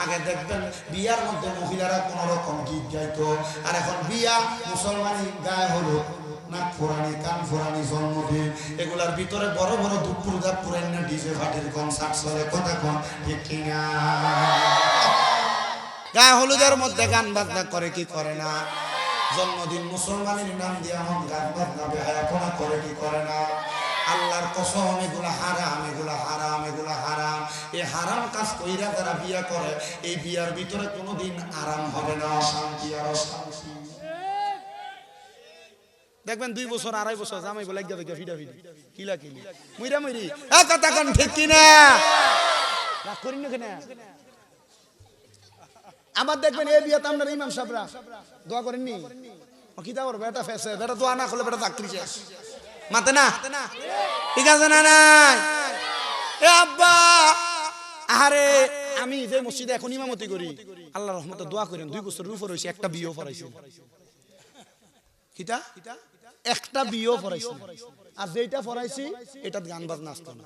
আগে দেখবেন বিয়ার মধ্যে মহিলারা কোন রকম গীত গাইতো, আর এখন বিয়া মুসলমানি গায়ে হলো নাক ফোরানি, কান ফোরানি, জন্মদিন, এগুলার ভিতরে বড় বড় দুপুরদা পুরান্না ডিজে ফাটির কনসার্ট চলে। কথা কোন ঠিক কিনা? গায়ে হলুদের মধ্যে গান বাজনা করে কি করে না? জন্মদিন মুসলমানের নাম দিয়ে এখন গান বাজনা বেহায়াপনা করে কি করে না? আল্লাহর কসম এগুলা হারাম, এগুলা হারাম, এগুলা হারাম। এই হারাম কাজ কইরা যারা বিয়া করে, এই বিয়ার ভিতরে কোনোদিন আরাম হবে না, অশান্তি আর অশান্তি। দেখবেন 2 বছর 2.5 বছর জামাই বলে গিয়ে ফিডা ফিডি কিলা কিলি মুইরা মুইরি কথা কোন ঠিক কিনা? রাগ করেন না কেন? আবার দেখবেন এই বিয়াতে আপনার ইমাম সাহেবরা দোয়া করেননি? কি দাও বেটা ফেসে বেটা দোয়া না করলে বেটা চাকরি শেষ মাতে না, ঠিক আছে না? নাই এ আব্বা, আরে আমি যে মসজিদে এখন ইমামতি করি, আল্লাহর রহমতে দোয়া করেন 2 বছর উপর হইছে, একটা বিয়েও পড়াইছি। কিটা? একটা বিয়েও পড়াইছি। আর যেটা পড়াইছি এটা গান বাজনা আসতো না।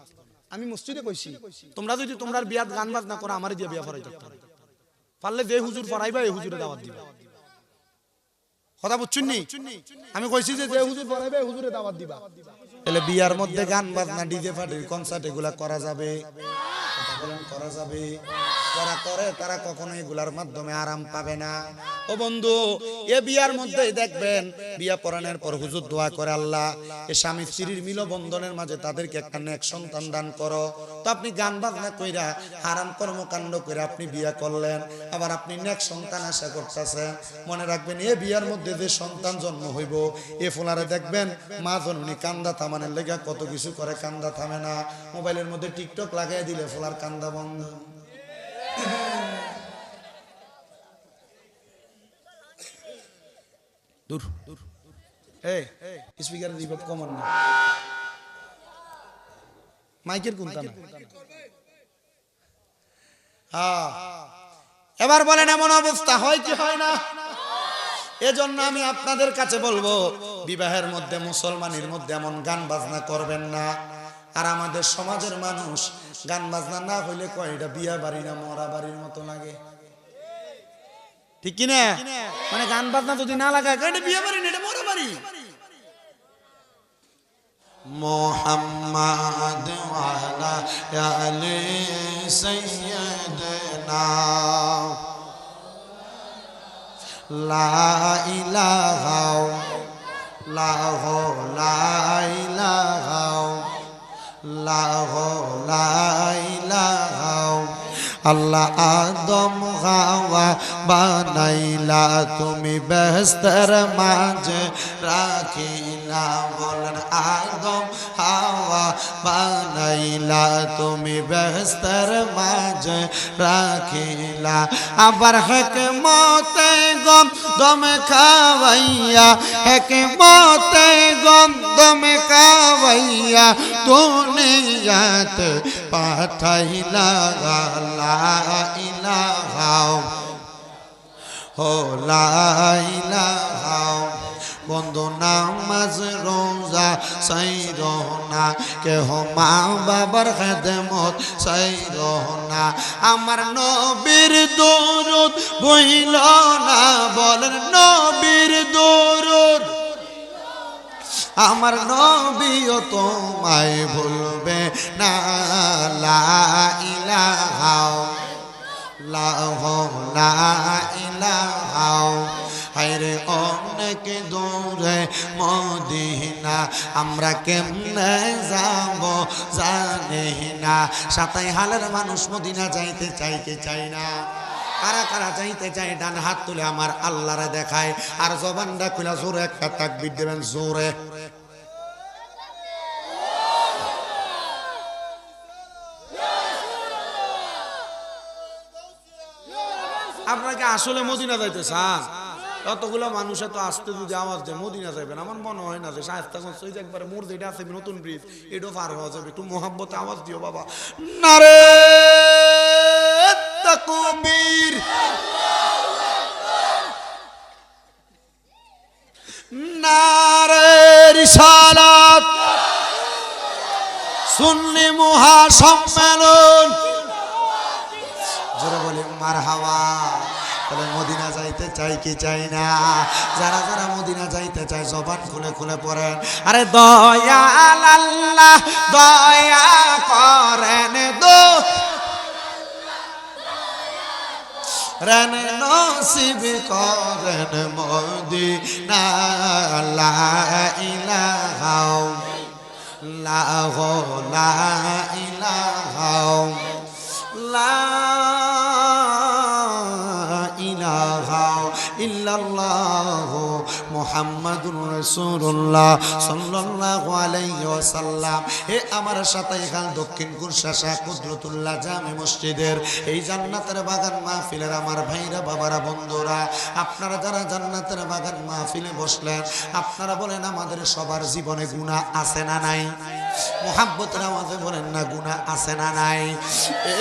আমি মসজিদে কইছি, তোমরা যদি তোমরার বিয়াত গান বাজনা করো, আমারে দিয়ে বিয়া পড়াইতে পারলে যে হুজুর পড়াইবা এই হুজুরে দাওয়াত দিবা। কথা বুঝছেন নি? আমি কইছি যে হুজুর পড়াইবে এই হুজুরে দাওয়াত দিবা। তাহলে বিয়ার মধ্যে গান বাজনা, ডিজে পার্টির কনসার্ট এগুলা করা যাবে? করা যাবে। যারা করে তারা কখনো এগুলার মাধ্যমে আরাম পাবে না। ও বন্ধু, এ বিয়ার মধ্যে দেখবেন বিয়া পড়ানোর পর হুজুর দোয়া করে, আল্লাহ এ স্বামী স্ত্রীর মিলবন্ধনের মাঝে তাদেরকে একটা নেক সন্তান দান করো। তো আপনি গান বাজনা কইরা হারাম কর্মকাণ্ড করে আপনি বিয়া করলেন, আবার আপনি নেক সন্তান আশা করতেছেন। মনে রাখবেন এ বিয়ার মধ্যে যে সন্তান জন্ম হইব, এ ফোলারে দেখবেন মা জননী কান্দা থামানোর লেগা কত কিছু করে, কান্দা থামে না। মোবাইলের মধ্যে টিকটক লাগাই দিলে ফোলার কান্দা বন্ধ। দূর এই স্পিকার রিভার্ব কমান না, মাইকের কোনটা না। এবার বলেন এমন অবস্থা হয় কি হয় না? এজন্য আমি আপনাদের কাছে বলবো, বিবাহের মধ্যে মুসলমানের মধ্যে এমন গান বাজনা করবেন না। আর আমাদের সমাজের মানুষ গান বাজনা না হইলে কয় এটা বিয়া বাড়ি না মরা বাড়ির মতো লাগে, ঠিক কিনা? মানে গান বাজনা যদি না লাগায় এটা বিয়া বাড়ি না, এটা মরা বাড়ি। মুহাম্মাদ ওয়ালা আলি সাইয়্যিদিনা লা ইলাহা ইল্লাল্লাহ আল্লাহ আদম হাওয়া বানাইলা, তুমি বেহেশতের মাঝে রাখিলা। বলেন আদম হাওয়া বানাইলা, তুমি বেহেশতের মাঝে রাখিলা। আবার হিকমতে গম দমে খাওয়াইয়া, হিকমতে গম দমে খাওয়াইয়া দুনিয়াতে পাঠাইলা। লা ইলাহা লা ইলাহা বন্ধু নামাজ রোজা সাইরো না, কেহ মা বাবার খেদমত সাইরো না। আমার নবীর দরুদ বইল না, বলেন নবীর দরুদ। আমার নবীও তোমায় ভুলবে না। লা ইলাহা লা ইলাহা হায়রে অনেক দূরে মদিনা, আমরা কেমনে যাব জানি না। সাতাই হালের মানুষ মদিনা যাইতে চাইতে চাই না। কারা কারা যাইতে চাই ডান হাত তুলে আমার আল্লাহরে দেখায়, আর জবানটা খুলে জোরে একটা তাকবীর দেবেন জোরে। আপনাকে আসলে মদিনা যাইতে চান? কতগুলো মানুষ এত আসতে যদি আওয়াজ দেয় মদিনা যাবেন, আমার মনে হয় না যে শায়েস্তাগঞ্জ ওই যে একবারে মোর যেটা আছে নতুন ব্রিজ এটাও পার হওয়া যাবে। একটু মোহাব্বতে আওয়াজ দিও বাবা। নারে তাকবীর, নারে রিসালাত, সুন্নি মহাসম্মেলন। জোরে বলে মারহাবা। বলে মদিনা যাইতে চাই কি চাই না? যারা যারা মদিনা যাইতে চায় জবান খুলে খুলে পড়েন, আরে দয়াল আল্লাহ দয়া করেন দো রান নসিব করেন মদিনা। লা ইলাহা ইল্লাল্লাহ লা ইলাহা ইলাহা ইল্লাল্লাহ মুহাম্মাদুর রাসূলুল্লাহ সাল্লাল্লাহু আলাইহি ওয়াসাল্লাম। হে আমার সাতাইখাল দক্ষিণ কুরশাসা কুদরতুল্লাহ জামে মসজিদের এই জান্নাতের বাগান মাহফিলের আমার ভাইরা বাবারা বন্ধুরা, আপনারা যারা জান্নাতের বাগান মাহফিলে বসলেন, আপনারা বলেন আমাদের সবার জীবনে গুনাহ আছে না নাই? মুহাব্বতের আওয়াজে বলেন না গুনাহ আছে না নাই?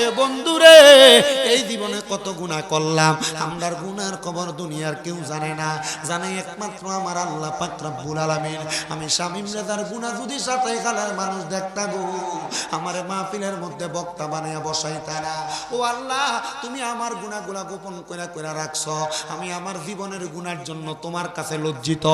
এ বন্ধুরে, এই জীবনে কত গুনাহ করলাম, আমরার গুনার খবর দুনিয়ার কেউ জানে না, জানে একমাত্র আমার আল্লাহ পাক রব্বুল আলামিন। আমি শামীম রেজার গুনাহ যদি সাতাই খালের মানুষ দেখতা গো, আমারে মাহফিলের মধ্যে বক্তা বানায়া বসাইতা না। ও আল্লাহ, তুমি আমার গুনাহগুলা গোপন কইরা কইরা রাখছো, আমি আমার জীবনের গুনার জন্য তোমার কাছে লজ্জিত।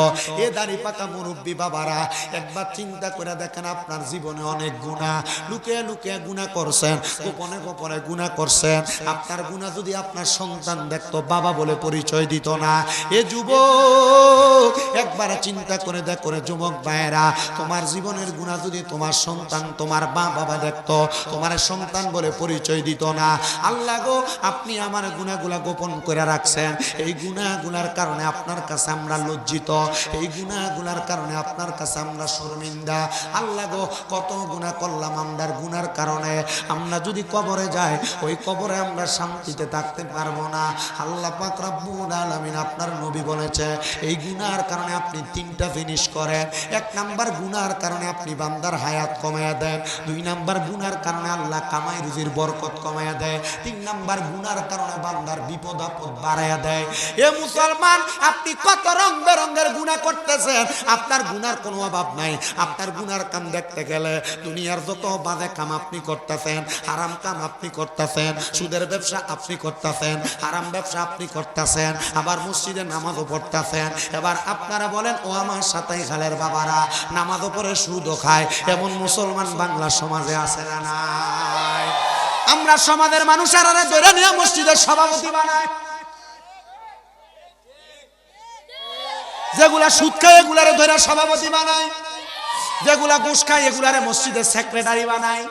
এ দাড়ি পাকা মুরব্বী বাবারা, একবার চিন্তা করে দেখেন, আপনার জীবনে অনেক গুনাহ, লুকিয়ে লুকিয়ে গুনাহ করছেন, গোপনে গোপনে গুনাহ করছেন। আপনার গুনাহ যদি আপনার সন্তান দেখতো, বাবা বলে পরিচয় দিত না। এ যুবক, একবার চিন্তা করে দেখো রে যুবক ভাইয়েরা, তোমার জীবনের গুনাহ যদি তোমার সন্তান, তোমার বাবা দেখতো, তোমার সন্তান বলে পরিচয় দিত না। আল্লাহ গো, আপনি আমার গুনাহগুলা গোপন করে রাখছেন। এই গুনাহগুলার কারণে আপনার কাছে আমরা লজ্জিত, এই গুনাহগুলার কারণে আপনার কাছে আমরা শর্মিন্দা। আল্লাহ গো, কত গুনাহ করলাম, আমরার গুনার কারণে আমরা যদি কবরে যাই, ওই কবরে আমরা শান্তিতে থাকতে পারবো না। আল্লাহ পাক রব্বুল আলামিন, আপনার নবী বলেছে, এই গুনার কারণে আপনি তিনটা জিনিস করেন। এক নাম্বার, গুনার কারণে আপনি বান্দার হায়াত কমায়া দেন। দুই নাম্বার, গুনার কারণে আল্লাহ কামাই রুজির বরকত কমায়া দেয়। তিন নাম্বার, গুনার কারণে বান্দার বিপদ আপদ বাড়ায়া দেয়। এ মুসলমান, আপনি কত রং বেরঙের গুনাহ করতেছেন, আপনার গুনার কোনো অভাব নাই। আপনার গুনার কাম দেখতে গেলে দুনিয়ার যত বাজে কাম আপনি করতেছেন, হারাম কাম আপনি করতেছেন, সুদের ব্যবসা আপনি করতেছেন, হারাম ব্যবসা আপনি করতেছেন, আবার মসজিদে নামাজও পড়তেছেন। এবার আপনারা বলেন, ও আমার সাতাই খালের বাবারা, নামাজও পড়ে সুদও খায়, এমন মুসলমান বাংলা সমাজে আছে না নাই? আমরা সমাজের মানুষেরা ধরে নিয়ে মসজিদের সভাপতি বানায়, যেগুলা সুদ খায় এগুলারে ধরে সভাপতি বানায়, যেগুলা ঘুষ খায় এগুলারে মসজিদের সেক্রেটারি বানায়,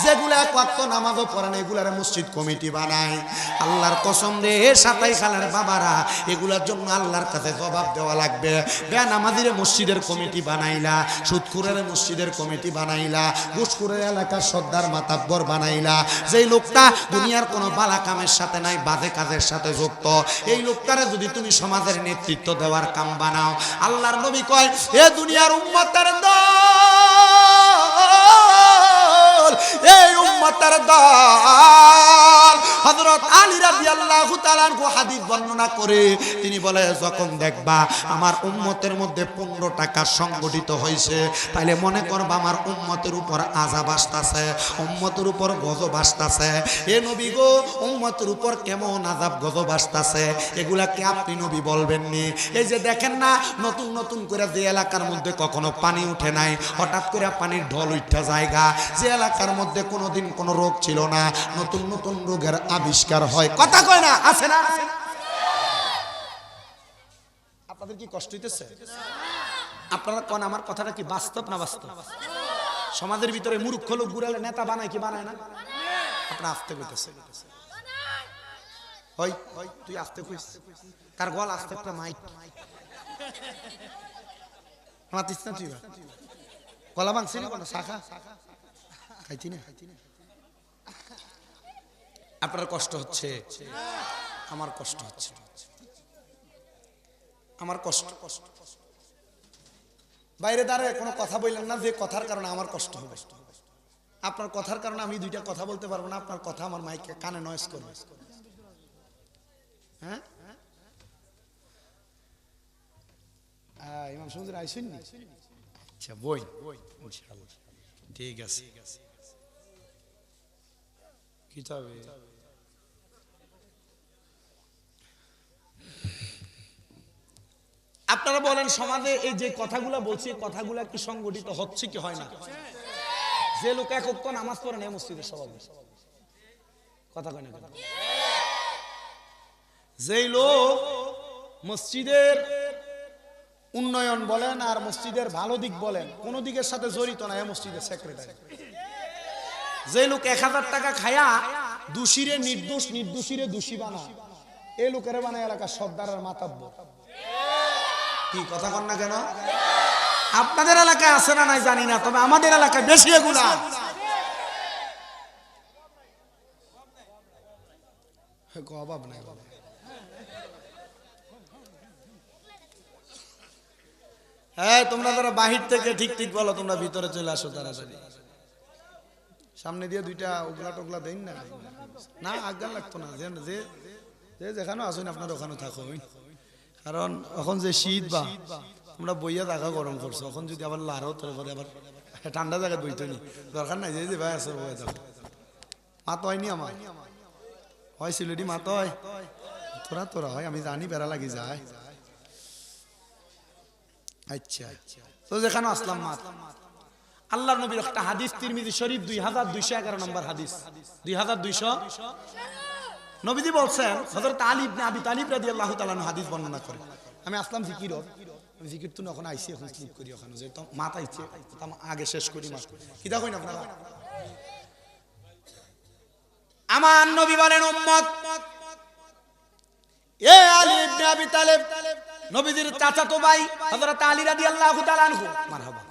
যেগুলা এক ওয়াক্ত নামাজও পড়ে না এগুলারে মসজিদ কমিটি বানায়। আল্লাহর কসম রে সাতাই খালের বাবারা, এগুলার জন্য আল্লাহর কাছে জবাব দেওয়া লাগবে। বেনামাজিরে মসজিদের কমিটি বানাইলা, সুদখুরের মসজিদের কমিটি বানাইলা, ঘুষখুরের এলাকার সর্দার মাতাব্বর বানাইলা, যেই লোকটা দুনিয়ার কোনো বালা কামের সাথে নাই, বাজে কাজের সাথে যুক্ত, এই লোকটারে যদি তুমি সমাজের নেতৃত্ব দেওয়ার কাম বানাও, আল্লাহর নবী কয়, এ দুনিয়ার উম্মতের দল, এই উম্মতের দল। হযরত আলী রাদিয়াল্লাহু তাআলা আনহু হাদিস বর্ণনা করে তিনি বলে, যখন দেখবা আমার উম্মতের মধ্যে 15 টাকা সংগঠিত হয়েছে, তাইলে মনে করবা আমার উম্মতের উপর আযাব আসতেছে, উম্মতের উপর গজব আসতেছে। এ নবী গো, উম্মতের উপর কেমন আযাব গজব আসতেছে এগুলা কি আপনি নবী বলবেননি? এই যে দেখেন না, নতুন নতুন করে যে এলাকার মধ্যে কখনো পানি উঠে নাই, হঠাৎ করে পানির ঢল উঠা জায়গা, যে এলাকার মধ্যে কোনোদিন কোনো রোগ ছিল না, নতুন নতুন রোগের আবিষ্কার হয়। কথা কয় না, আছে না? আপনাদের কি কষ্ট হইতেছে? আপনারা কোন আমার কথাটা কি বাস্তব না বাস্তব? সমাজের ভিতরে মূর্খ লোক ঘুরালে নেতা বানায় কি বানায় না? আপনারা আস্তে কইতেছে, ওই তুই আস্তে কইস, তার গলা আস্তে একটা মাইক মাতিস না, তুই গলা ভাঙছি না, কোনো শাখা খাইতি না। আপনার কষ্ট হচ্ছে, আমার কষ্ট হচ্ছে, আমার কষ্ট। বাইরে দাঁড়ায় কোনো কথা বললেন না, যে কথার কারণে আমার কষ্ট হবে। আপনার কথার কারণে আমি দুইটা কথা বলতে পারবো না, আপনার কথা আমার মাইকে কানে নয়েজ করবে। হ্যাঁ, ইমাম হুজুর আইছেন নি? আচ্ছা, বই ইনশাআল্লাহ ঠিক আছে। কি তবে আপনারা বলেন সমাজে এই যে কথাগুলা বলছি কথাগুলা কি সংগঠিত হচ্ছে কি হয় না? যে লোক এক ওয়াক্ত নামাজ পড়ে না মসজিদের সভাপতি, কথা কয় না কেন? যেই লোক মসজিদের উন্নয়ন বলেন আর মসজিদের ভালো দিক বলেন কোন দিকের সাথে জড়িত না, মসজিদের সেক্রেটারি। যে লোক 1000 টাকা খায়া দোষীরে নির্দোষ, নির্দোষীরে দোষী বানায়, এই লোকের বানায় এলাকার সর্দার আর মাতাব্বর। কি কথা কন না কেন? আপনাদের এলাকায় আছে না নাই জানি না, তবে আমাদের এলাকায় বেশি এগুলা। অভাব নাই বাবা। হ্যাঁ, তোমরা যারা বাহির থেকে ঠিক ঠিক বলো, তোমরা ভিতরে চলে আসো তাড়াতাড়ি। সামনে দিয়ে দুইটা ওগলা টোগলা দেন না, না আজ্ঞা লাগতো না। যে যেখানে আসুন আপনার ওখানে থাকো, কারণ এখন যে শীত বা তোমরা বইয়া থাকা গরম করছো, এখন যদি আবার লারো তারপরে আবার ঠান্ডা জায়গায় বইতে নি দরকার নাই। যে ভাই আছে বয়ে যাবো, মাত হয়নি আমার হয় সিলেটি মাত হয়, তোরা হয় আমি জানি, বেড়া লাগি যায়। আচ্ছা, তো যেখানে আসলাম মাত, আল্লাহর নবীর একটা হাদিস তিরমিজি শরীফ 2211 নম্বর হাদিস, 2200 নবীজি বলছেন, হযরত আলী ইবনে আবি তালিব রাদিয়াল্লাহু তাআলা হাদিস বর্ণনা করেন, আমি আসলাম জিকিরত, আমি জিকির তো এখন আইছি, এখন স্লিপ করি ওখানে যে তো মাত আইছে, আগে শেষ করি মাত কি দেখো না আপনারা। আমার নবী বলেন, উম্মত এ আলী ইবনে আবি তালিব, নবীজির চাচাতো ভাই হযরত আলী রাদিয়াল্লাহু তাআলা আনহু, মারহাবা,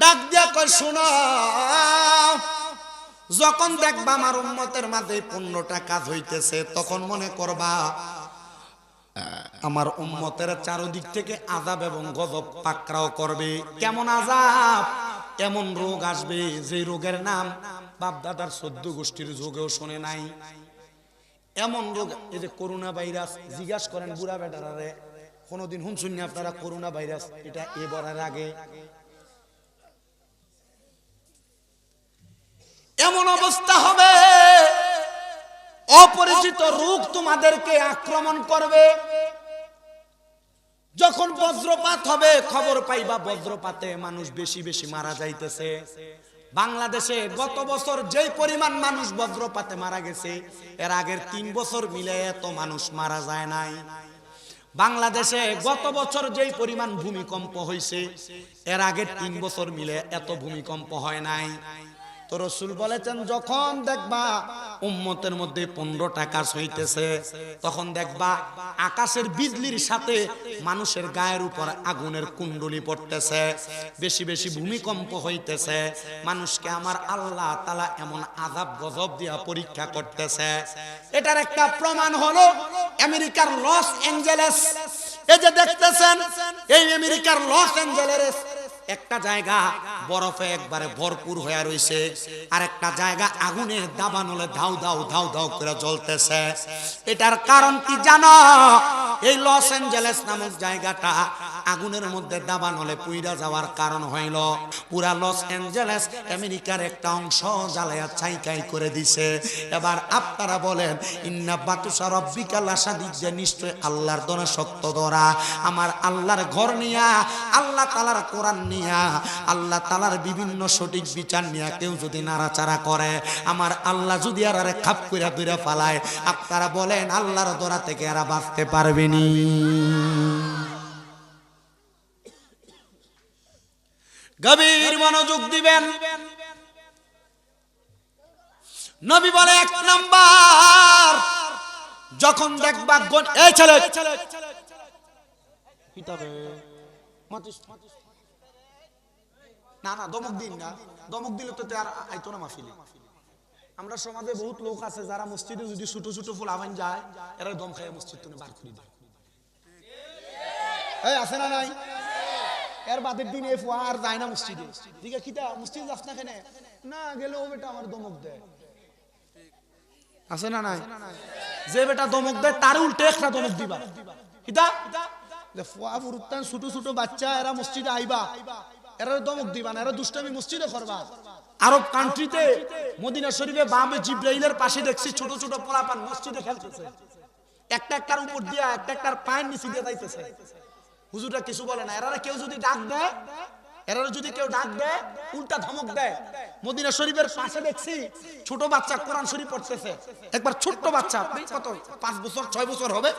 ডাক দিয়া কয়, শোনো, যখন দেখবা আমার উম্মতের মাঝে 15টা কাজ হইতেছে, তখন মনে করবা আমার উম্মতের চারদিক থেকে আযাব এবং গজব পাকড়াও করবে। কেমন আযাব? এমন রোগ আসবে যে রোগের নাম বাপ দাদার 14 গোষ্ঠীর যুগেও শুনে নাই। এমন রোগ, এই যে করোনা ভাইরাস, জিজ্ঞাসা করেন বুড়া বেটারারে, কোনোদিন শুনছেন না আপনারা করোনা ভাইরাস? এটা এবারের আগে এমন অবস্থা হবে, অপরিচিত রোগ তোমাদেরকে আক্রমণ করবে। যখন বজ্রপাত হবে, খবর পাইবা বজ্রপাতে মানুষ বেশি বেশি মারা যাইতেছে। বাংলাদেশে গত বছর যেই পরিমাণ মানুষ বজ্রপাতে মারা গেছে, এর আগের 3 বছর মিলে এত মানুষ মারা যায় নাই। বাংলাদেশে গত বছর যেই পরিমাণ ভূমিকম্প হয়েছে, এর আগের 3 বছর মিলে এত ভূমিকম্প হয় নাই। তো রাসূল বলেছেন, যখন দেখবা উম্মতের মধ্যে 15টা কাজ হইতেছে, তখন দেখবা আকাশের বিজলির সাথে মানুষের গায়ের উপর আগুনের কুণ্ডলি পড়তেছে, বেশি বেশি ভূমিকম্প হইতেছে, মানুষকে আমার আল্লাহ তাআলা এমন আযাব গজব দিয়া পরীক্ষা করতেছে। এটার একটা প্রমাণ হলো আমেরিকার লস অ্যাঞ্জেলেস। এই যে দেখতেছেন, এই আমেরিকার লস অ্যাঞ্জেলেস একটা জায়গা বরফে একবারে ভরপুর হয়ে রয়েছে, আর একটা জায়গা আগুনে দাবানলে ধাউ ধাউ ধাউ ধাউ করে জ্বলতেছে। এটার কারণ কি জানো? এই লস অ্যাঞ্জেলেস নামক জায়গাটা আগুনের মধ্যে দাবানলে পুইরা যাওয়ার কারণ হইল পুরা লস অ্যাঞ্জেলেস আমেরিকার একটা অংশ জ্বালায়া ছাইকাই করে দিছে। এবার আপনারা বলেন, ইন্না বাতুশা রাব্বিকা লাশাদীদ, যে নিশ্চয় আল্লাহর দরা শক্ত দরা। আমার আল্লাহর ঘর নিয়া, আল্লাহ তাআলার কোরআন নিয়া, আল্লাহ তাআলার বিভিন্ন সঠিক বিচার নিয়া কেউ যদি নাড়াচাড়া করে, আমার আল্লাহ যদি আর খাপ কইরা ধইরা ফালায়, আপনারা বলেন আল্লাহর দরা থেকে এরা বাঁচতে পারবেনি? গভীর মনোযোগ দিবেন। নবী বলে, 1 নাম্বার, যখন দেখবা এই ছেলে না না দমক দিন না, দমক দিলে তো আর আইতো না মাহফিলে। আমরা সমাজে বহুত লোক আছে যারা মসজিদে যদি ছোট ছোট ফুল আবান যায়, এরা দম খায় মসজিদ থেকে বার করে দেয়। এই আছে না নাই? এর বাদের দিন এই ফুয়া আর যায় না মসজিদে। দিকে কিটা মসজিদ যাস না কেন? না গেলেও বেটা আমার দমক দেয়। আছে না নাই? যে বেটা দমক দেয় তার উল্টে একটা দমক দিবা। কিটা যে ফুয়া ফুরুত্তান ছোট ছোট বাচ্চা এরা মসজিদে আইবা, এরা দমক দিবা না, এরা দুষ্টামি মসজিদে করবা। আরব কান্ট্রিতে মদিনা শরীফে বামে জিব্রাইলের পাশে দেখছি ছোট ছোট পোলাপান মসজিদে খেলতেছে। একটা একটার উপর দিয়া একটা একটার পায়ের নিচে দিয়ে যাইতেছে। হুজুররা কিছু বলে না। এরা কেউ যদি ডাক দেয়, উল্টা ধমক দেয়। মদিনা শরীফের পাশে দেখছি ছোট বাচ্চা কোরআন শরীফ পড়তেছে। একবার ছোট্ট বাচ্চা, কত 5 বছর 6 বছর হবে,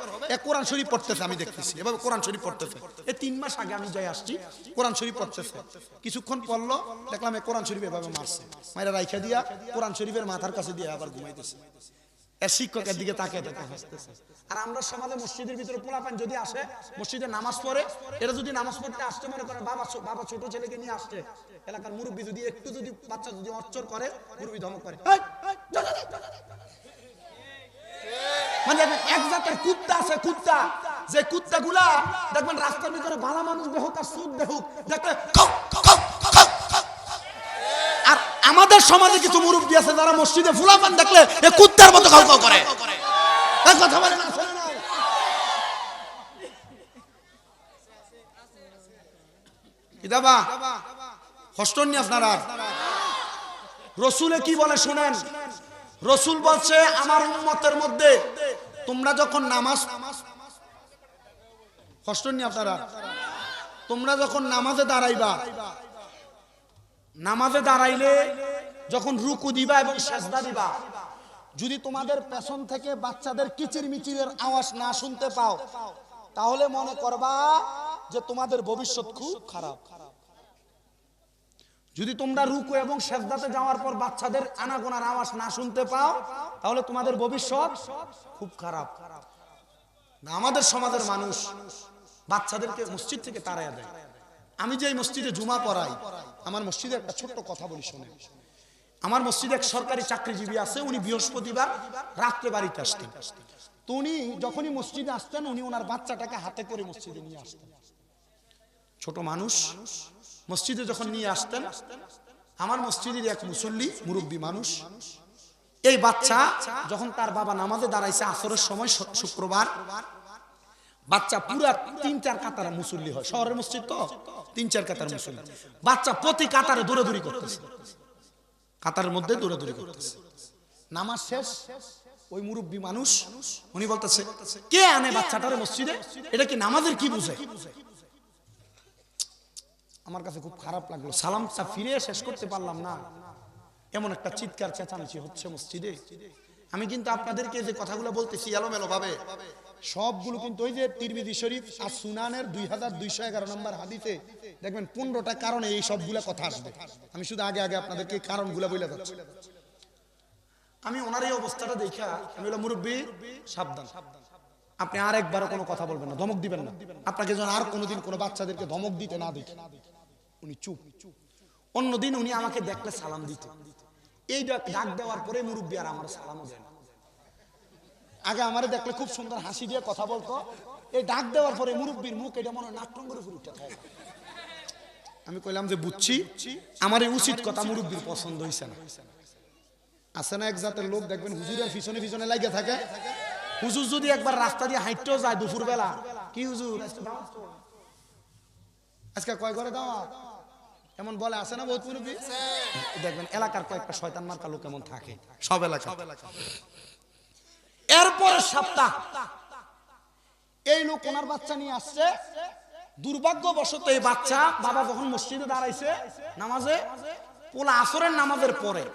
কোরআন শরীফ পড়তেছে। আমি দেখতেছি এভাবে কোরআন শরীফ পড়তেছে। এই 3 মাস আগে আমি যাই আসছি, কোরআন শরীফ পড়তেছে। কিছুক্ষণ পড়লো, দেখলাম কোরআন শরীফ এভাবে মারছে, মাইরা রাইখা দিয়া কোরআন শরীফের মাথার কাছে দিয়ে আবার ঘুমাইতেছে। এর শিক্ষকের দিকে তাকিয়ে তাকিয়ে হাসতেছে। আর আমরা সমাজে মসজিদের ভিতরে পোলাপান যদি আসে, মসজিদে নামাজ পড়ে, এরা যদি নামাজ পড়তে আসতে মনে করে বাবা ছোট ছেলেকে নিয়ে আসছে, এলাকার মুরব্বী যদি একটু যদি বাচ্চা যদি অর্চর করে, মুরব্বী ধমক করে, মানে এক জাতের কুত্তা আছে, কুত্তা, যে কুত্তাগুলা দেখবেন রাস্তার ভিতরে ভালো মানুষ বেহুক আর সুদ বেহুক দেখলে। আর আমাদের সমাজে কিছু মুরব্বী আছে যারা মসজিদে ফুলাপান দেখলে এ কুত্তার মতো খাও খাও করে। কথা বলে না, শোনে না। কিদাবা কষ্ট নি আপনারা। রসুলে কি বলে শুনেন। রসুল বলছে আমার উম্মতের মধ্যে তোমরা যখন নামাজ, কষ্ট নি আপনারা, তোমরা যখন নামাজে দাঁড়াইবা, নামাজে দাঁড়াইলে যখন রুকু দিবা এবং সেজদা দিবা, যদি তোমাদের পেছন থেকে বাচ্চাদের কিচির মিচিরের আওয়াজ না শুনতে পাও, তাহলে মনে করবা যে তোমাদের ভবিষ্যৎ খুব খারাপ। যদি তোমরা রুকু এবং সেজদাতে যাওয়ার পর বাচ্চাদের আনাগোনার আওয়াজ না শুনতে পাও, তাহলে তোমাদের ভবিষ্যৎ খুব খারাপ। আমাদের সমাজের মানুষ বাচ্চাদেরকে মসজিদ থেকে তাড়াইয়া দেয়। আমি যে মসজিদে জুমা পড়াই, আমার মসজিদে একটা ছোট্ট কথা বলি শুনে। আমার মসজিদে এক সরকারি চাকরিজীবী আছে, উনি বৃহস্পতিবার রাত্রে বাড়িতে আসতেন। তো উনি যখনই মসজিদে আসতেন, উনি ওনার বাচ্চাটাকে হাতে করে মসজিদে নিয়ে আসতেন। ছোট মানুষ মসজিদে যখন নিয়ে আসতেন, আমার মসজিদের এক মুসল্লি মুরব্বী মানুষ, এই বাচ্চা যখন তার বাবা নামাজে দাঁড়াইছে আসরের সময় শুক্রবার, বাচ্চা পুরা 3-4 কাতার মুসল্লি হয়, শহরের মসজিদ তো 3-4 কাতার মুসল্লি, বাচ্চা প্রতি কাতারে দৌড়াদৌড়ি করতেছে, কাতারের মধ্যে দৌড়াদৌড়ি করতেছে। নামাজ শেষ, ওই মুরব্বী মানুষ উনি বলতেছে, কে আনে বাচ্চাটারে মসজিদে, এটা কি নামাজের কি বুঝে? আমার কাছে খুব খারাপ লাগলো, সালামটা ফিরে শেষ করতে পারলাম না, এমন একটা চিৎকার চেঁচামেচি হচ্ছে মসজিদে। আমি কিন্তু আপনাদেরকে যে কথাগুলো বলতেছি এলোমেলো ভাবে, সবগুলো কিন্তু ওই যে তিরমিজি শরীফ আর সুনানের 2211 নম্বর হাদিসে দেখবেন 15টা কারণে এই সবগুলা কথা আসবে। আমি শুধু আগে আগে আপনাদেরকে কারণগুলো বলে যাচ্ছি। আমি ওনার এই অবস্থাটা দেখা আমি বললাম, মুরব্বী সাবধান, আপনি আর একবারও কোনো কথা বলবেন না, ধমক দিবেন না, আপনাকে যেন আর কোনোদিন কোনো বাচ্চাদেরকে ধমক দিতে না দেখি। উনি চুপ। অন্যদিন উনি আমাকে দেখলে সালাম দিত, এই ডাক দেওয়ার পরে মুরব্বী আর আমার সালামও দেয় না। আগে আমারে দেখলে খুব সুন্দর হাসি দিয়ে কথা বলতো, এই ডাক দেওয়ার পরে মুরব্বীর মুখ এটা মনে হয় নাট্যঙ্গরে ফুটে থাকে। আমি কইলাম যে বুঝছি, আমার এই উচিত কথা মুরব্বীর পছন্দ হইছে না। আছে না এক জাতের লোক দেখবেন হুজুরের পিছনে পিছনে লাগে থাকে, হুজুর যদি একবার রাস্তা দিয়ে হাঁটতেও যায় দুপুর বেলা, কি হুজুর আজকে কয় ঘরে দাওয়াত, এমন বলে, আছে না বহুত মুরব্বী? দেখবেন এলাকার কয়েকটা শয়তান মার্কা লোক এমন থাকে, সব এলাকা। এরপর সপ্তাহ এই লোক ওনার বাচ্চা নিয়ে আসছে, দুর্ভাগ্যবশত এই বাচ্চা বাবা যখন মসজিদে দাঁড়াইছে নামাজে, পোলা আসরের নামাজের পরে,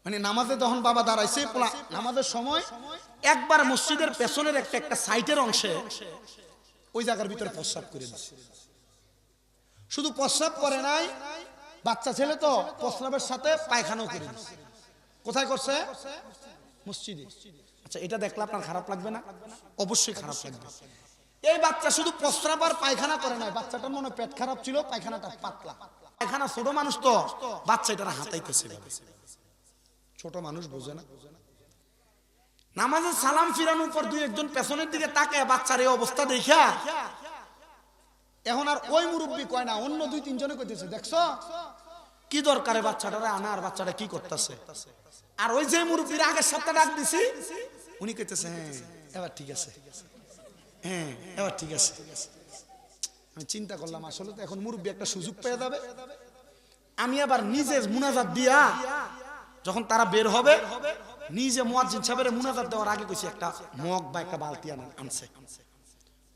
মানে নামাজে যখন বাবা দাঁড়াইছে পোলা নামাজের সময়, একবার মসজিদের পেছনের একটা সাইটের অংশে ওই জায়গার ভিতরে প্রস্রাব করে দিচ্ছে। শুধু প্রস্রাব করে নাই, বাচ্চা ছেলে তো প্রস্রাবের সাথে পায়খানাও করে দিচ্ছে। কোথায় করছে? মসজিদে। আচ্ছা, এটা দেখলে আপনার খারাপ লাগবে না? অবশ্যই খারাপ লাগবে। এই বাচ্চা শুধু প্রস্রাব আর পায়খানা করে নাই, বাচ্চাটার মনে পেট খারাপ ছিল, পায়খানাটা পাতলা, পায়খানা ছোট মানুষ তো বাচ্চা এটা হাতাইতেছে, ছোট মানুষ বোঝে না। নামাজে সালাম ফিরানোর পর দুই একজন পেছনের দিকে তাকায় বাচ্চার এই অবস্থা দেখা, এখন আর ওই মুরব্বী কয় না, অন্য 2-3 জনে কইতেছে, দেখছো কি দরকারে বাচ্চাটারে আনা, আর বাচ্চাটা কি করতেছে। আর ওই যে মুরব্বীর আগের সপ্তাহে ডাক দিছি, উনি কইতেছে, হ্যাঁ এবার ঠিক আছে, হ্যাঁ এবার ঠিক আছে। আমি চিন্তা করলাম আসলে তো এখন মুরব্বী একটা সুযোগ পেয়ে যাবে। আমি আবার নিজে মুনাজাত দিয়া যখন তারা বের হবে, নিজে মুয়াজ্জিন সাহেবের মুনাজাত দেওয়ার আগে কইছি একটা মগ বা একটা বালতি আনছে।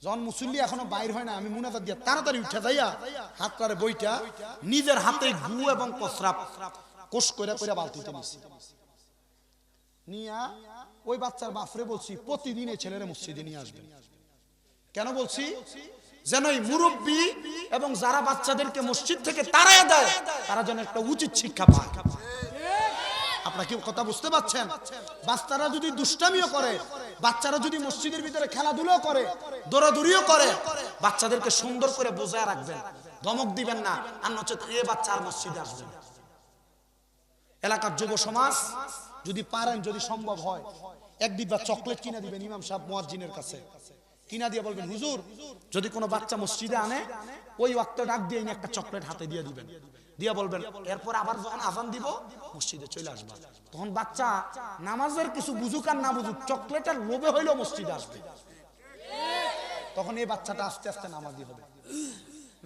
যখন মুসল্লি এখনো বাইর হয় না, আমি মুনাজাত দিয়া তাড়াতাড়ি উঠে যাইয়া হাত পারে বইটা নিজের হাতে গু এবং প্রস্রাব কোষ কইরা কইরা বালতিতে নিছি। নিয়া ওই বাচ্চার বাপরে বলছি প্রতিদিন এই ছেলের মসজিদে নিয়ে আসবেন। কেন বলছি? যেন এই মুরব্বী এবং যারা বাচ্চাদেরকে মসজিদ থেকে তাড়ায় দেয় তারা যেন একটা উচিত শিক্ষা পায়। আপনারা কি কথা বুঝতে পারছেন? বাচ্চারা যদি দুষ্টামিও করে, বাচ্চারা যদি মসজিদের ভিতরে খেলাধুলাও করে, দৌড়াদৌড়িও করে, বাচ্চাদেরকে সুন্দর করে বোঝায় রাখবেন, ধমক দিবেন না, আর নচেত এ বাচ্চা আর মসজিদে আসবে না। এলাকার যুব সমাজ যদি পারেন, যদি সম্ভব হয়, এক ডিব্বা চকলেট কিনে দিবেন ইমাম সাহেব মুয়াজ্জিনের কাছে, কিনা দিয়ে বলবেন হুজুর যদি কোনো বাচ্চা মসজিদে আনে ওই ওয়াক্ত ডাক দিয়ে একটা চকলেট হাতে দিয়ে দিবেন, দিয়ে বলবেন এরপর আবার যখন আজান দিব মসজিদে চলে আসবা। তখন বাচ্চা নামাজের কিছু বুঝুক আর না বুঝুক চকলেটের লোভে হইলেও মসজিদে আসবে। তখন এই বাচ্চাটা আস্তে আস্তে নামাজি হবে।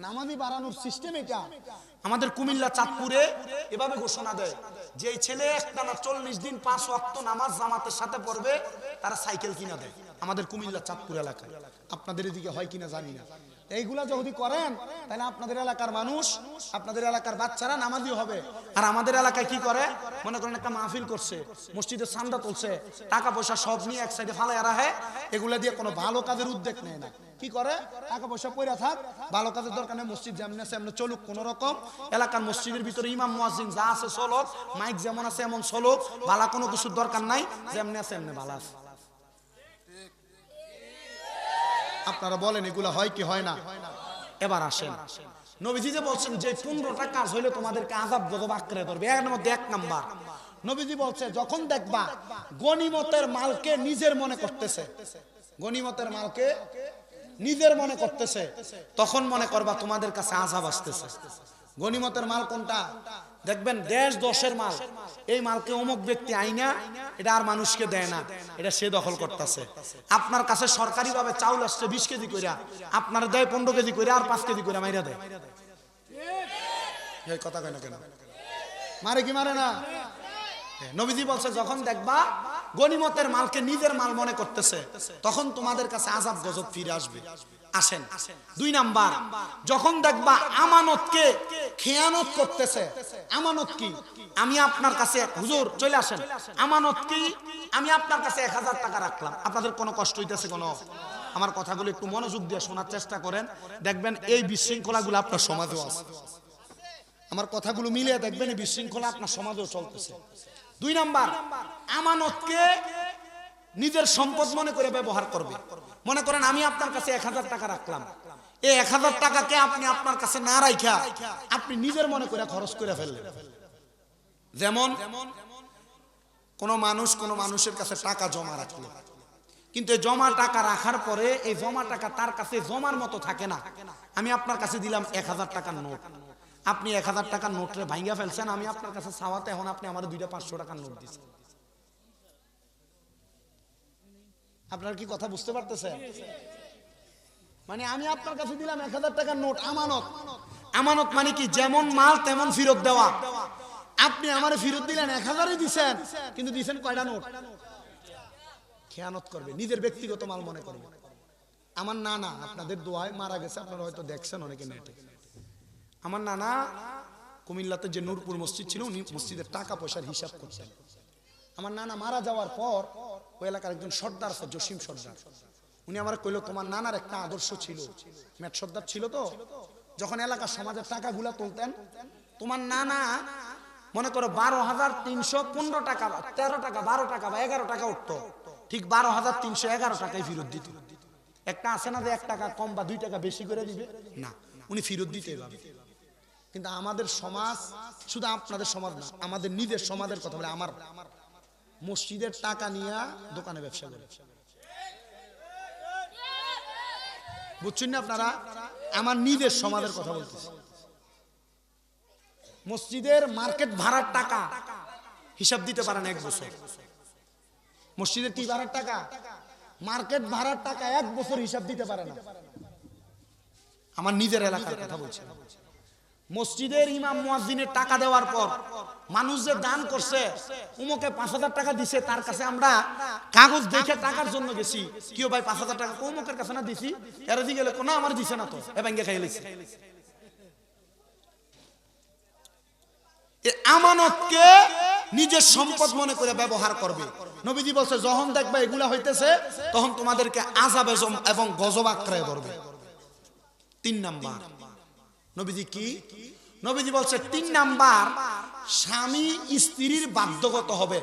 নামাজি বাড়ানোর সিস্টেম এটা। আমাদের কুমিল্লা চাঁদপুরে এভাবে ঘোষণা দেয় যে এই ছেলে একটানা 40 দিন 5 ওয়াক্ত নামাজ জামাতের সাথে পড়বে, তারা সাইকেল কিনা দেয়। আমাদের কুমিল্লা চাঁদপুর এলাকায়, আপনাদের এদিকে হয় কিনা জানি না। এইগুলা যদি করেন তাহলে আপনাদের এলাকার মানুষ, আপনাদের এলাকার বাচ্চারা নামাজি হবে। আর আমাদের এলাকায় কি করে, মনে করেন একটা মাহফিল করছে, মসজিদে চাঁদা তুলছে, টাকা পয়সা সব নিয়ে এক সাইডে ফালায় রাখে, এগুলা দিয়ে কোনো ভালো কাজের উদ্যোগ নেয় না। কি করে, টাকা পয়সা পয়রা থাক, ভালো কাজের দরকার নেই, মসজিদ যেমন আছে এমন চলুক কোন রকম, এলাকার মসজিদের ভিতরে ইমাম মুয়াজ্জিন যা আছে চলুক, মাইক যেমন আছে এমন চলুক, ভালো কোনো কিছুর দরকার নাই, যেমনি আছে এমনি ভালো আছে। আপনারা বলেন এগুলা হয় কি হয় না? এবার আসেন, নবীজি যে বলছেন যে 15টা কাজ হইলে তোমাদেরকে আযাব গজব আঁকড়ে ধরবে, এর মধ্যে 1 নাম্বার নবীজি বলছে যখন দেখবা গনিমতের মালকে নিজের মনে করতেছে, গনিমতের মালকে নিজের মনে করতেছে, তখন মনে করবা তোমাদের কাছে আযাব আসতেছে। গনিমতের মাল কোনটা? দেখবেন দেশ দশের মাল, এই মালকে অমুক ব্যক্তি আইনা এটা আর মানুষকে দেয় না, এটা সে দখল করতেছে। আপনার কাছে সরকারি ভাবে চাউল আসছে 20 কেজি কইরা, আপনার দেয় 15 কেজি কইরা আর 5 কেজি কইরা মাইরা দেয়। এই কথা কয় না কেন? মারে কি মারে না? নবীজি বলছে যখন দেখবা গনিমতের মালকে নিজের মাল মনে করতেছে, তখন তোমাদের কাছে আযাব গজব ফিরে আসবে। আসেন 2 নাম্বার, যখন দেখবা আমানতকে খেয়ানত করতেছে। আমানত কি? আমি আপনার কাছে, হুজুর চলে আসেন, আমানত কি? আমি আপনার কাছে 1000 টাকা রাখলাম, আপনাদের কোনো কষ্ট হইতেছে? কোনো, আমার কথাগুলো একটু মনোযোগ দিয়ে শোনার চেষ্টা করেন, দেখবেন এই বিশৃঙ্খলাগুলো আপনার সমাজেও আছে। আমার কথাগুলো মিলিয়ে দেখবেন এই বিশৃঙ্খলা আপনার সমাজেও চলতেছে। 2 নাম্বার, আমানতকে নিজের সম্পদ মনে করে ব্যবহার করবে। মনে করেন আমি আপনার কাছে 1000 টাকা রাখলাম, এই 1000 টাকাকে আপনি আপনার কাছে না রাখা আপনি নিজের মনে করে খরচ করে ফেললেন। যেমন কোন মানুষ কোন মানুষের কাছে টাকা জমা রাখলো, কিন্তু এই জমা টাকা রাখার পরে এই জমা টাকা তার কাছে জমার মতো থাকে না। আমি আপনার কাছে দিলাম 1000 টাকার নোট, আপনি 1000 টাকার নোটরে ভাঙিয়া ফেলছেন, আমি আপনার কাছে চাওয়াতে এখন আপনি আমার 2টা 500 টাকার নোট দিচ্ছেন। আপনারা কি কথা বুঝতে পারতেছেন? মানে আমি আপনার কাছে দিলাম 1000 টাকার নোট, আমানত। আমানত মানে কি? যেমন মাল তেমন ফেরত দেওয়া। আপনি আমারে ফেরত দিলেন 1000ই দিবেন, কিন্তু দিবেন কয়টা নোট? খেয়ানত করবে, নিজের ব্যক্তিগত মাল মনে করবে। আমার নানা আপনাদের দোয়ায় মারা গেছে, আপনারা হয়তো দেখছেন অনেকে নেটে। আমার নানা কুমিল্লাতে যে নূরপুর মসজিদ ছিল, উনি মসজিদের টাকা পয়সার হিসাব করতেন। আমার নানা মারা যাওয়ার পর ওই এলাকার একজন সর্দার আছে, জসিম সর্দার, উনি আমার কইলো তোমার নানার একটা আদর্শ ছিল, মেট সর্দার ছিল তো, যখন এলাকার সমাজের টাকাগুলা তুলতেন, তোমার নানা মনে করো 12,315 টাকা, 13 টাকা, 12 টাকা বা 11 টাকা উঠতো, ঠিক 12,311 টাকায় ফেরত দিত। একটা আছে না যে 1 টাকা কম বা 2 টাকা বেশি করে দিবে, না, উনি ফেরত দিতে এভাবে। কিন্তু আমাদের সমাজ, শুধু আপনাদের সমাজ না, আমাদের নিজের সমাজের কথা বলে, আমার মসজিদের টাকা নিয়ে দোকানে ব্যবসা করে, বুঝছেন না আপনারা? আমার নিজের সমাজের কথা বলতেছি। মসজিদের মার্কেট ভাড়ার টাকা হিসাব দিতে পারেন 1 বছর। মসজিদের কি ভাড়ার টাকা? মার্কেট ভাড়ার টাকা 1 বছর হিসাব দিতে পারে না। আমার নিজের এলাকার কথা বলছি। মসজিদের ইমাম মুয়াজ্জিনের টাকা দেওয়ার পর মানুষ যে দান করছে, উমুকে 5000 টাকা দিছে, তার কাছে আমরা কাগজ দেখে টাকার জন্য গেছি, কিও ভাই 5000 টাকা উমুকের কাছে না দিছি, এর দিকে গেলে কোন আমার দিছে না তো, এ ভাঙ্গে খাই লইছে। এই আমানতকে নিজের সম্পদ মনে করে ব্যবহার করবে। নবীজি বলছে যখন দেখবা এগুলা হইতেছে তখন তোমাদেরকে আযাব এবং গজব আঁকড়ে ধরবে। 3 নাম্বার নবীজি কি? নবীজি বলছে 3 নাম্বার, স্বামী স্ত্রীর বাধ্যগত হবে।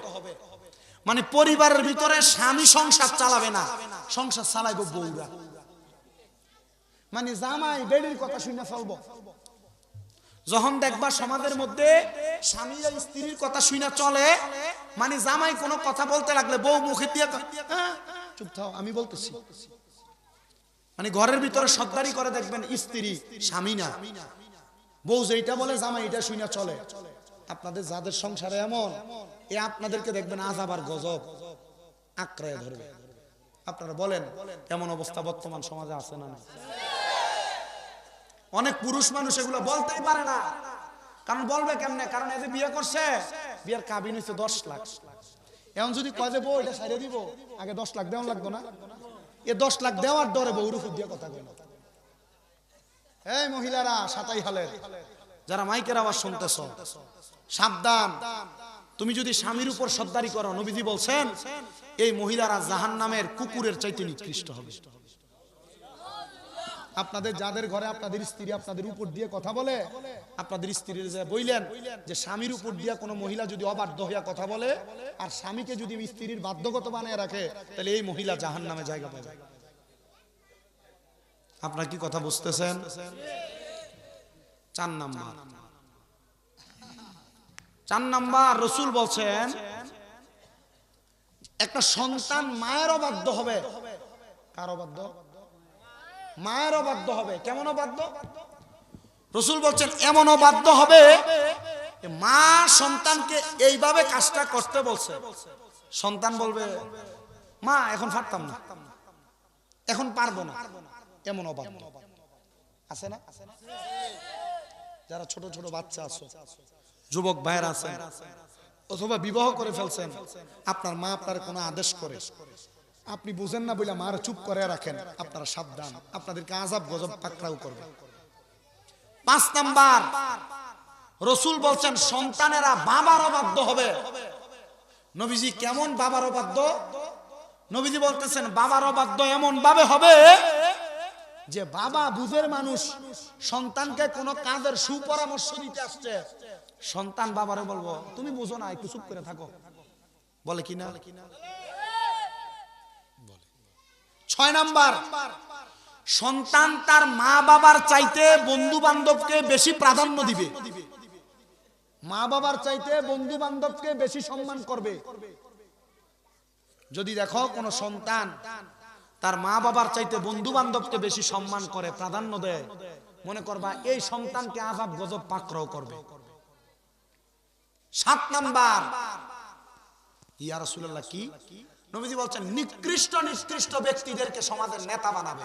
মানে পরিবারের ভিতরে স্বামী সংসার চালাবে না, সংসার চালাইবো বউরা। মানে জামাই বেডির কথা শুনে চলবো। যখন দেখবা সমাজের মধ্যে স্বামীরা স্ত্রীর কথা শুনে চলে, মানে জামাই কোনো কথা বলতে লাগলে বউ মুখে দিয়ে চুপ থাও আমি বলতেছি, মানে ঘরের ভিতরে সর্দারি করে দেখবেন স্ত্রী, স্বামী না। বউ যেটা বলে জামাই এটা শুনে চলে। আপনাদের যাদের সংসারে এমন, এ আপনাদেরকে দেখবেন আযাব আর গজব আঁকড়ে ধরবে। আপনারা বলেন এমন অবস্থা বর্তমান সমাজে আছে না? অনেক পুরুষ মানুষ এগুলো বলতেই পারে না, কারণ বলবে কেমনে? কারণ এই যে বিয়ে করছে, বিয়ের কাবিন হইছে 10 লাখ। এখন যদি কয় যে বউ এটা ছাইড়ে দিব, আগে 10 লাখ দেওয়া লাগতো না? এ 10 লাখ দেওয়ার ডরে বউর উপর দিয়ে কথা কইল। এই মহিলারা 27 হালের যারা মাইকের আওয়াজ শুনতেছ, সাবধান। তুমি যদি স্বামীর উপর সর্দারি করো, নবীজি বলছেন এই মহিলারা জাহান্নামের কুকুরের চাইতে নিকৃষ্ট হবে। আপনাদের যাদের ঘরে আপনাদের স্ত্রী আপনাদের উপর দিয়ে কথা বলে, আপনাদের স্ত্রীর যে বললেন যে স্বামীর উপর দিয়ে কোনো মহিলা যদি অবাধ্য হইয়া কথা বলে আর স্বামীকে যদি স্ত্রীর বাধ্যগত বানিয়ে রাখে, তাহলে এই মহিলা জাহান্নামে জায়গা পাবে। আপনারা কি কথা বুঝতেছেন? 4 নাম্বার রাসূল বলছেন একটা সন্তান মায়ের অবাধ্য হবে। কার অবাধ্য? মায়ের অবাধ্য হবে। কেমন অবাধ্য? রাসূল বলছেন এমন অবাধ্য হবে, মা সন্তানকে এইভাবে কাজটা করতে বলছে, সন্তান বলবে মা এখন পারতাম না, এখন পারবো না। এমন অবাধ্য আছে না? যারা ছোট ছোট বাচ্চা আছো, যুবক ভাইয়েরা আছেন, অথবা বিবাহ করে ফেলছেন, আপনার মা আপনার কোনো আদেশ করে, আপনি বুঝেন না বলে মার চুপ করে রাখেন, আপনারা সাবধান, আপনাদেরকে আযাব গজব পাকড়াও করবে। 5 নাম্বার রাসূল বলছেন সন্তানেরা বাবার অবাধ্য হবে। নবীজি কেমন বাবার অবাধ্য? নবীজি বলতেছেন বাবার অবাধ্য এমন ভাবে হবে যে বাবা বুঝের মানুষ সন্তানকে কোন কাজের সুপরামর্শ দিতে আসছে, সন্তান বাবারে বলবো তুমি বুঝো না, একটু চুপ করে থাকো, বলে কিনা? 6 নাম্বার সন্তান তার মা বাবার চাইতে বন্ধু বান্ধবকে বেশি প্রাধান্য দিবে। মা বাবার চাইতে বন্ধু বান্ধবকে বেশি সম্মান করবে। যদি দেখো কোন সন্তান তার মা বাবার চাইতে বন্ধু বান্ধবকে বেশি সম্মান করে, প্রাধান্য দেয়, মনে করবা এই সন্তানকে আযাব গজব পাকড়াও করবে। 7 নাম্বার ইয়া রাসূলুল্লাহ কি? নবীজি বলছেন নিকৃষ্ট ব্যক্তিদেরকে সমাজের নেতা বানাবে।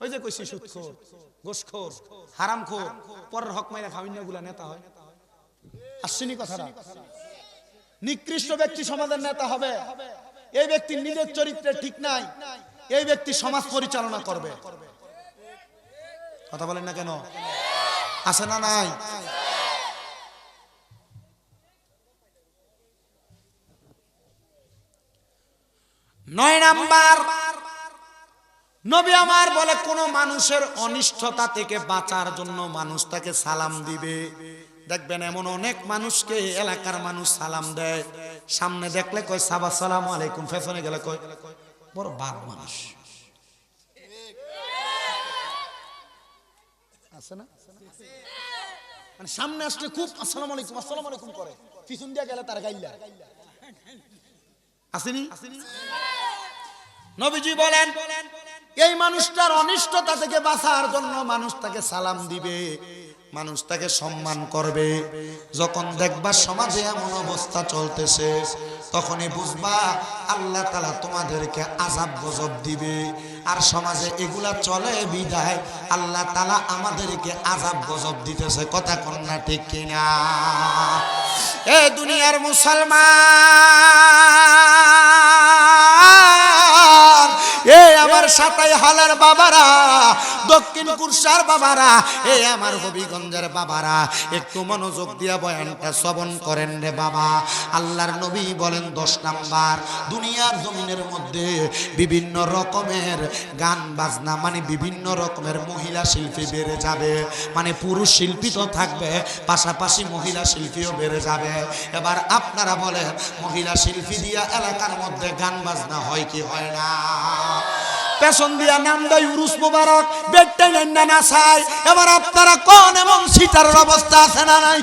ওই যে কইছি সুদখোর, ঘুষখোর, হারামখোর, পরের হক মাইরা খাওয়াইনাগুলা নেতা হয়। আসেনি কথাটা? নিকৃষ্ট ব্যক্তি সমাজের নেতা হবে। এই ব্যক্তি নিজের চরিত্রে ঠিক নাই, এই ব্যক্তি সমাজ পরিচালনা করবে। কথা বলেন না কেন? আছে না নাই? নয় নাম্বার নবী আমার বলে কোন মানুষের অনিষ্টতা থেকে বাঁচার জন্য মানুষ তাকে সালাম দিবে। দেখবেন এমন অনেক মানুষকে এলাকার মানুষ সালাম দেয়, সামনে দেখলে কয় সাবা আসসালামু আলাইকুম, পেছনে গেলে কয় বড় বাঘ মানুষ আছে না? মানে সামনে আসলে খুব আসসালামু আলাইকুম করে, পিছন দিয়ে গেলে তার গাইলা আসেনি? নবীজি বলেন এই মানুষটার অনিষ্টতা থেকে বাঁচার জন্য মানুষ তাকে সালাম দিবে, মানুষ তাকে সম্মান করবে। যখন দেখবা সমাজে এমন অবস্থা চলতেছে, তখনই বুঝবা আল্লাহ তাআলা তোমাদেরকে আযাব গজব দিবে। আর সমাজে এগুলা চলে বিদায় আল্লাহ তাআলা আমাদেরকে আযাব গজব দিতেছে কথা কোন না ঠিক কিনা এ দুনিয়ার মুসলমান এ আমার সাতাই হালার বাবারা দক্ষিণ কুরসার বাবারা এ আমার হবিগঞ্জের বাবারা একটু মনোযোগ দিয়া বয়ানটা শ্রবণ করেন রে বাবা আল্লাহর নবী বলেন 10 নাম্বার দুনিয়ার জমিনের মধ্যে বিভিন্ন রকমের গান বাজনা মানে বিভিন্ন রকমের মহিলা শিল্পী বেড়ে যাবে মানে পুরুষ শিল্পী তো থাকবে পাশাপাশি মহিলা শিল্পীও বেড়ে যাবে এবার আপনারা বলেন মহিলা শিল্পী দিয়া এলাকার মধ্যে গান বাজনা হয় কি হয় না পেছন দিয়া নাম দেয় উরুস মুবারক বেটে নেন না চাই এবার আপনারা কোন এমন সিটারের অবস্থা আছে না নাই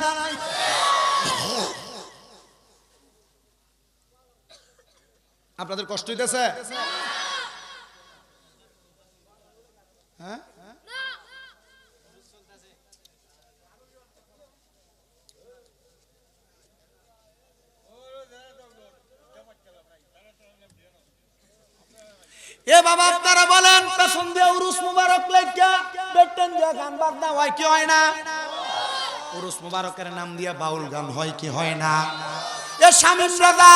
আপনাদের কষ্ট হইতেছে হ্যাঁ এ বাবা আপনারা বলেন পেছন দিয়ে উরুস মুবারক লেখা বেটেন দিয়া গান বাজনা হয় কি হয় না উরুস মুবারকের নাম দিয়া বাউল গান হয় কি হয় না এ শামীম রাজা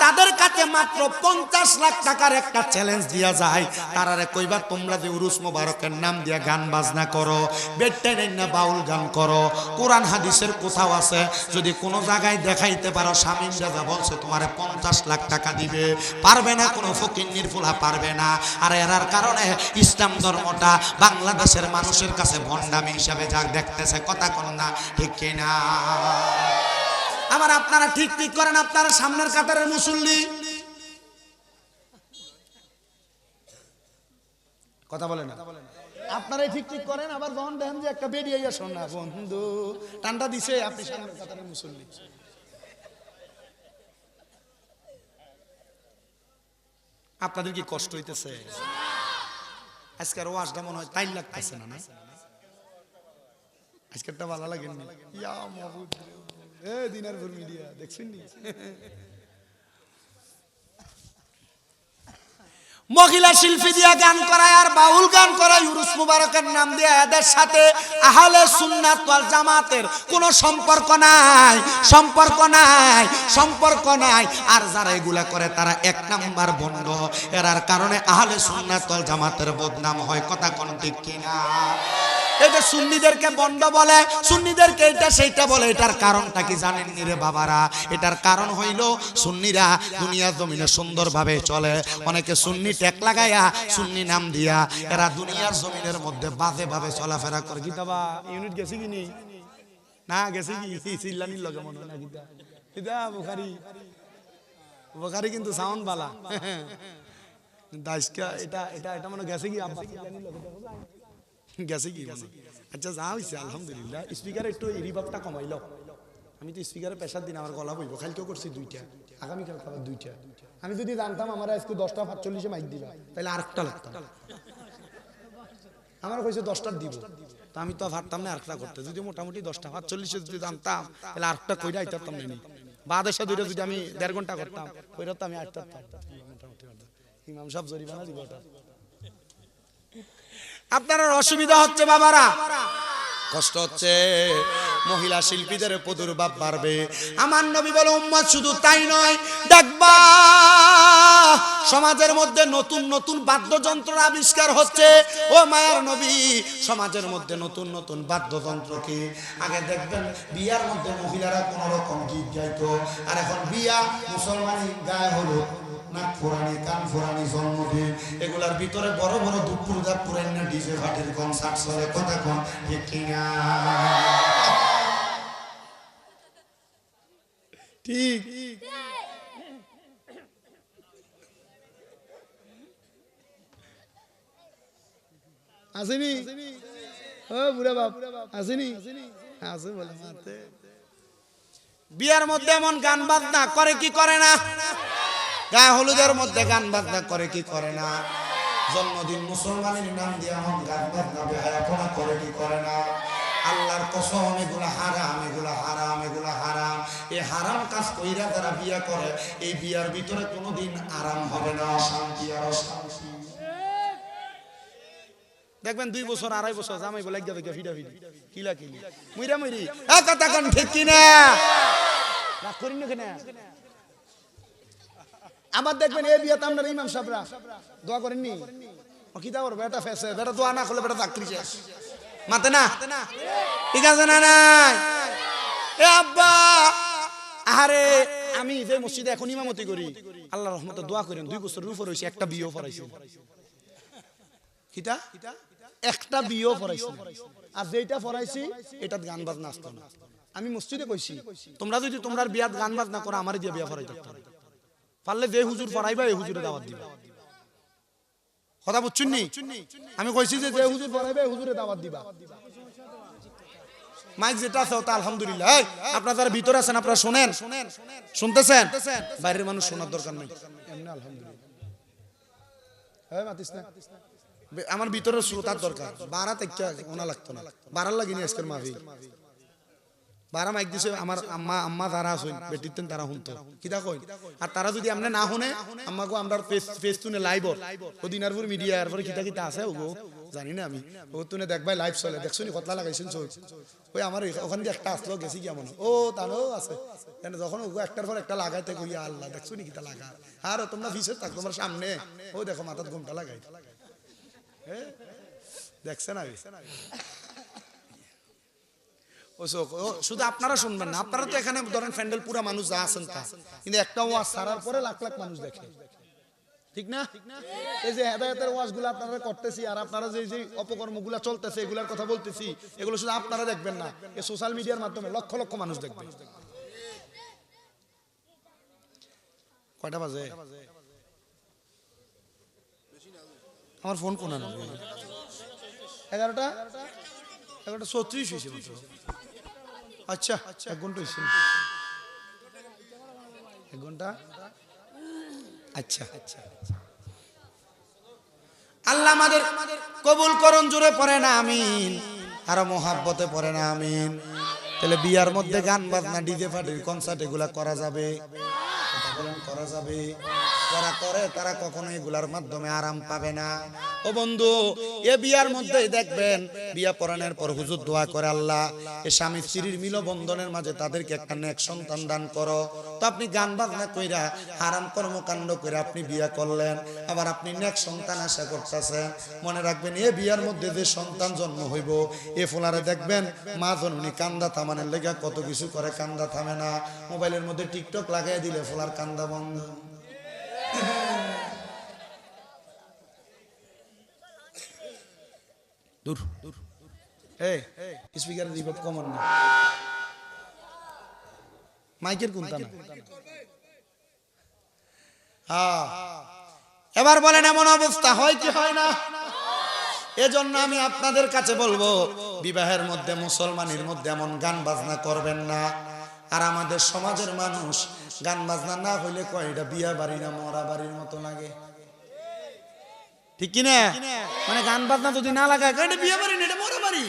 তাদের কাছে মাত্র 50 লাখ টাকার একটা চ্যালেঞ্জ দিয়া যায় তারারে কইবা তোমরা যে উরুস মুবারকের নাম দিয়া গান বাজনা করো বেটে নেন না বাউল গান করো কোরআন হাদিসের কোথাও আছে যদি কোনো জায়গায় দেখাইতে পারো শামীম রাজা বলছে তোমারে 50 লাখ টাকা দিবে পারবে না কোনো ফকিন্নির ফুলা পারবে না আর এর কারণে ইসলাম ধর্মটা বাংলাদেশের মানুষের কাছে ভণ্ডামি হিসাবে যা দেখতেছে কথা কোন না ঠিক কিনা আমার আপনারা ঠিক ঠিক করেন আপনারা সামনের কাতারের মুসল্লি কথা বলেন না আপনারাই ঠিক ঠিক করেন আবার যখন দেখেন যে একটা বেরিয়ে আসো না বন্ধু টান্ডা দিছে আপনি সামনের কাতারের মুসল্লি আপনাদের কি কষ্ট হইতেছে আজকের ওয়াজটা মনে হয় তাই লাগতেছে না আজকেরটা ভালো লাগেনি ইয়া মাহবুব দিনারপুর মিডিয়া দেখছেন নি মহিলা শিল্পী দিয়া গান করায় আর বাউল গান করায় উরুস মুবারকের নাম দিয়ে এদের সাথে আহলে সুন্নাত ওয়াল জামাতের কোনো সম্পর্ক নাই আর যারা এগুলা করে তারা এক নাম্বার ভণ্ড এরার কারণে আহলে সুন্নাত ওয়াল জামাতের বদনাম হয় কথা কোন ঠিক কিনা এই যে সুন্নিদেরকে বন্ড বলে সুন্নিদেরকে এটা সেইটা বলে এটার কারণটা কি জানেন নি রে বাবারা এটার কারণ হইল সুন্নিরা দুনিয়ার জমিনে সুন্দরভাবে চলে অনেকে সুন্নি ট্যাগ লাগাইয়া সুন্নি নাম দিয়া এরা দুনিয়ার জমিনের মধ্যে বাজে ভাবে চলাফেরা করে গীতা বা ইউনিট গেছে কি নি না গেছে কি চিল্লানির লগে মনে না গীতা গীতা বুখারী কিন্তু সাউন্ড বালা দাইসকা এটা এটা এটা মনে গেছে কি আব্বা চিল্লানির লগে গেছে কি আচ্ছা যা হয়েছে আলহামদুলিল্লাহ স্পিকারে একটু রিভাবটা কমাইল আমি তো স্পিকারে প্রেসার দিন আমার গলা বইব কালকেও করছি 2টা আগামীকাল খাবার 2টা আমি যদি জানতাম আমার আজকে 10:45 মাইক দিবা তাহলে আরেকটা লাগতাম আমার কইছে 10টার দিব তা আমি তো পারতাম না আরেকটা করতে যদি মোটামুটি 10:45 যদি জানতাম তাহলে আরেকটা কইরা আইতাম না বাদ এসে দুইটা যদি আমি 1.5 ঘন্টা করতাম কইরা তো আমি আইতাম মোটামুটি ইমাম সাহেব জরিমানা দিব ওটা আপনার অসুবিধা হচ্ছে বাবারা কষ্ট হচ্ছে মহিলা শিল্পীদের প্রাদুর্ভাব বাড়বে আমার নবী বলে উম্মত শুধু তাই নয় দেখবা সমাজের মধ্যে নতুন নতুন বাদ্যযন্ত্র আবিষ্কার হচ্ছে ও মায়ার নবী সমাজের মধ্যে নতুন নতুন বাদ্যযন্ত্র কি আগে দেখবেন বিয়ার মধ্যে মহিলারা কোন রকম গীত গাইতো আর এখন বিয়া মুসলমানি গায়ে হলো না কোরআনি কান কোরআনি জন্মদিন এগুলার ভিতরে বড় বড় দুপুরদা পুরাইনা ডিজে ভাটির কনসার্ট চলে কথা কোন ঠিক কিনা ঠিক আসেনি ও বুড়া বাপ আসেনি আসে বলে মাতে বিয়ার মধ্যে এমন গান বাজনা করে কি করে না গায়ে হলুদের মধ্যে গান বাজনা করে কি করে না জন্মদিন মুসলমানের নাম দিয়ে এমন গান বাজনা বেহায়াপনা করে কি করে না আল্লাহর কসম এগুলা হারাম এগুলা হারাম এগুলা হারাম এই হারাম কাজ কইরা যারা বিয়া করে এই বিয়ার ভিতরে কোনোদিন আরাম হবে না অশান্তি আর অশান্তি দেখবেন 2 বছর 2.5 বছর জামাই বলে গিয়া দেখে ফিডা ফিডি কিলা কিলি মুইরা মুইরি এ কথা কোন ঠিক কি না রাগ করিন না কেন আবার দেখবেন এই বিয়াতে আপনার ইমাম সাহেবরা দোয়া করেননি ও কি দাও বেটা ফেসে বেটা দোয়া না করলে বেটা চাকরি শেষ মাতে না ঠিক আছে না নাই এ আব্বা আরে আমি যে মসজিদে এখন ইমামতি করি আল্লাহর রহমতে দোয়া করেন 2 বছর উপর হইছে একটা বিয়েও পড়াইছি কিটা একটা বিয়েও পড়াইছি আর যেটা পড়াইছি এটা গান বাজনা আসতো না আমি মসজিদে কইছি তোমরা যদি তোমরার বিয়াত গান বাজনা করো আমারে দিয়ে বিয়া পড়াইতে পারলে যে হুজুর পড়াইবা এই হুজুরে দাওয়াত দিবা কথা বুঝছুন নি আমি কইছি যে হুজুর পড়াইবা এই হুজুরে দাওয়াত দিবা মাইক যেটা আছে ওটা আলহামদুলিল্লাহ আপনারা যারা ভিতরে আছেন আপনারা শুনেন শুনতেছেন বাইরের মানুষ শোনার দরকার নাই এমনি আলহামদুলিল্লাহ হ্যাঁ মাতিস না আমার ভিতরের শ্রোতার দরকার বারা থেকে ওনা লাগতো না বারার লাগিনি আজকের মাহফিল বারা মাইক দিছে আমার আম্মা যারা আছেন বেটিতেন তারা শুনতো কিটা কই আর তারা যদি আমনে না শুনে আম্মাগো আমরা ফেস তুনে লাইভ ওদিনারপুর মিডিয়া এর পরে কিটা কিটা আছে ওগো জানি না আমি ও তুনে দেখবাই লাইভ চলে দেখছনি কতলা লাগাইছেন ওই আমার ওখান দিয়ে একটা আসলো গেছি কেমন ও তারও আছে যখন ওগো একটার পর একটা লাগাইতে কই আল্লাহ দেখছনি কিটা লাগা আর তোমরা ফিসে থাক তোমার সামনে ও দেখো মাথাত ঘুমটা লাগাই দেখছেন আমি শুধু আপনারা শুনবেন না আপনারা তো এখানে ধরেন প্যান্ডেল পুরা মানুষ যা আছেন তা কিন্তু একটা ওয়াজ ছাড়ার পরে লাখ লাখ মানুষ দেখে ঠিক না এই যে হেদায়েতের ওয়াজগুলো আপনারা করতেছি আর আপনারা যে যে অপকর্মগুলো চলতেছে এগুলোর কথা বলতেছি এগুলো শুধু আপনারা দেখবেন না এই সোশ্যাল মিডিয়ার মাধ্যমে লক্ষ লক্ষ মানুষ দেখবে কয়টা বাজে আমার ফোন কোন 11টা 34 হয়েছে মাত্র আচ্ছা 1 ঘন্টা হয়েছে 1 ঘন্টা আচ্ছা আল্লাহ আমাদের কবুল করুন জোরে পড়ে না আমিন আর মহাব্বতে পড়ে না আমিন তাহলে বিয়ার মধ্যে গান বাজনা ডিজে পার্টির কনসার্ট এগুলা করা যাবে যারা করে তারা কখনো এগুলার মাধ্যমে আরাম পাবে না ও বন্ধু এ বিয়ার মধ্যে দেখবেন বিয়া পড়ানোর পর হুজুর দোয়া করে আল্লাহ এ স্বামী স্ত্রীর মিলবন্ধনের মাঝে তাদেরকে একটা নেক সন্তান দান করো তো আপনি গান বাজনা কইরা হারাম কর্মকাণ্ড করে আপনি বিয়া করলেন আবার আপনি নেক সন্তান আশা করতেছেন মনে রাখবেন এ বিয়ার মধ্যে যে সন্তান জন্ম হইব এ ফোলারে দেখবেন মা জন্মনি কান্দা থামানোর লেগে কত কিছু করে কান্দা থামে না মোবাইলের মধ্যে টিকটক লাগাই দিলে ফোলার কান্দা বন্ধ দূর স্পিকারের রিভার্ব কমান না মাইকের কোনটা না এবার বলেন এমন অবস্থা হয় কি হয় না এজন্য আমি আপনাদের কাছে বলবো বিবাহের মধ্যে মুসলমানের মধ্যে এমন গান বাজনা করবেন না আর আমাদের সমাজের মানুষ গান বাজনা না হইলে কয় এটা বিয়া বাড়ি না মরা বাড়ির মতো লাগে ঠিক কি না মানে গান বাজনা যদি না লাগায় এটা বিয়া বাড়ি না এটা মরা বাড়ি